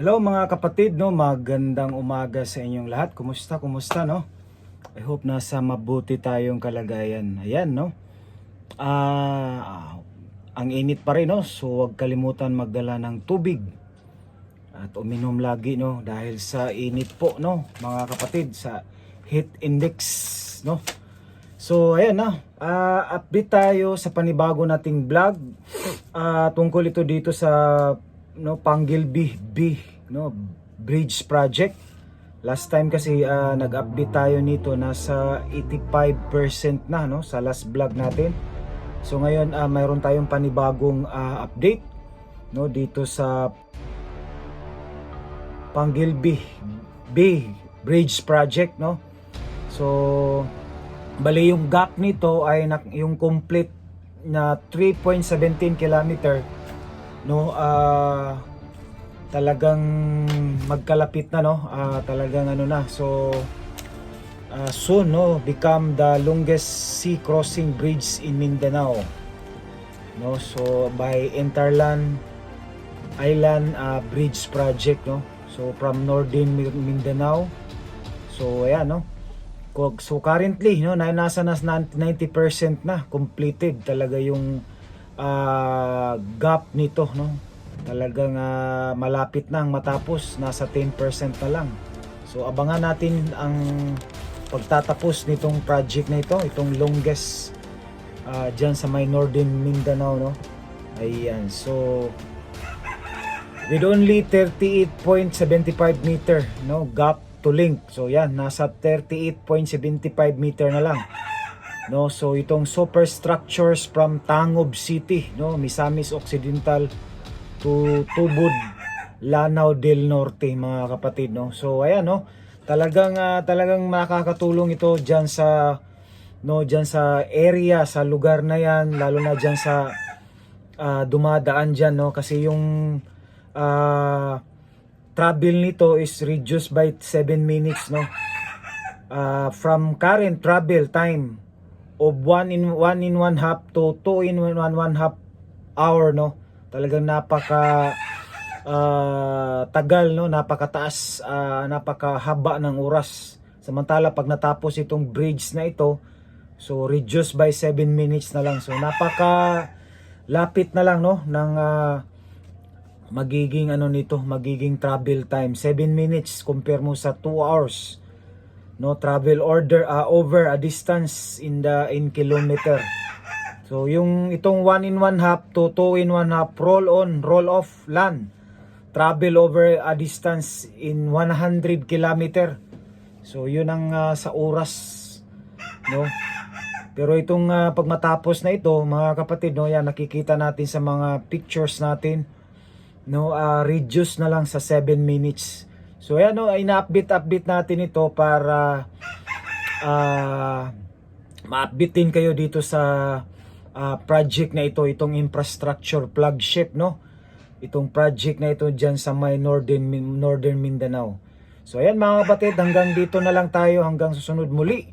Hello mga kapatid, no, magandang umaga sa inyong lahat. Kumusta no? I hope nasa mabuti tayong kalagayan. Ayan no. Ang init pa rin no. So huwag kalimutan magdala ng tubig at uminom lagi no dahil sa init po no, mga kapatid, sa heat index no. So ayan na. Update tayo sa panibago nating vlog. Tungkol ito dito sa no Pangilbi B no bridge project. Last time kasi nag-update tayo nito, nasa 85% na no sa last vlog natin. So ngayon mayroon tayong panibagong update no dito sa Pangilbi B bridge project no. So bali yung gap nito ay yung complete na 3.17 kilometer no, talagang magkalapit na no, talagang ano na. So soon no become the longest sea crossing bridge in Mindanao no. So by Interland Island Bridge project no. So from Northern Mindanao. So ayan no. So currently no, nasa 90% na completed talaga yung gap nito no. Talagang malapit na ang matapos, nasa 10% na lang. So abangan natin ang pagtatapos nitong project na ito, itong longest dyan sa may Northern Mindanao no. Ayan, so with only 38.75 meter no gap to link. So yan, nasa 38.75 meter na lang no. So itong superstructures from Tangob City no, Misamis Occidental to Tubod, Lanao del Norte, mga kapatid no. So ayan no, talagang makakatulong ito diyan sa no, diyan sa area, sa lugar na yan, lalo na diyan sa dumadaan diyan no, kasi yung travel nito is reduced by 7 minutes no. From current travel time of 1 in 1 half to 2 in 1 half hour no. Talagang napaka tagal no, napakataas, napakahaba ng oras. Samantala pag natapos itong bridge na ito, so reduced by 7 minutes na lang. So napaka lapit na lang no ng magiging ano nito, magiging travel time 7 minutes compare mo sa 2 hours no travel over a distance in kilometer. So yung itong 1 in 1 half to 2 in 1 half roll on roll off land travel over a distance in 100 kilometer. So yun ang sa oras no. Pero itong pag matapos na ito, mga kapatid no, yan nakikita natin sa mga pictures natin no, reduce na lang sa 7 minutes. So ayan no, ina-update natin ito para ma-update din kayo dito sa project na ito, itong infrastructure flagship no. Itong project na ito diyan sa may Northern Mindanao. So ayan mga kapatid, hanggang dito na lang tayo, hanggang susunod muli.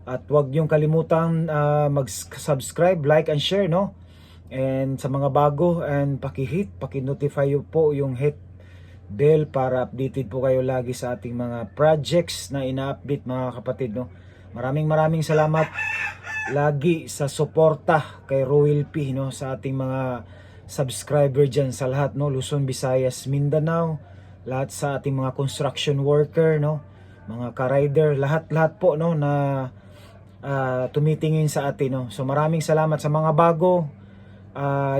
At huwag niyong kalimutan mag-subscribe, like and share no. And sa mga bago, and paki-notify po yung hit bell para updated po kayo lagi sa ating mga projects na ina-update, mga kapatid no. Maraming salamat lagi sa suporta kay Roel P no, sa ating mga subscriber diyan sa lahat no, Luzon, Visayas, Mindanao, lahat sa ating mga construction worker no, mga ka-rider, lahat po no na tumitingin sa atin no. So maraming salamat sa mga bago.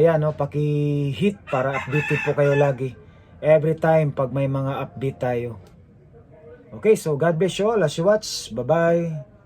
Yan no, paki-hit para updated po kayo lagi every time pag may mga update tayo. Okay, so God bless you all as you watch. Bye bye.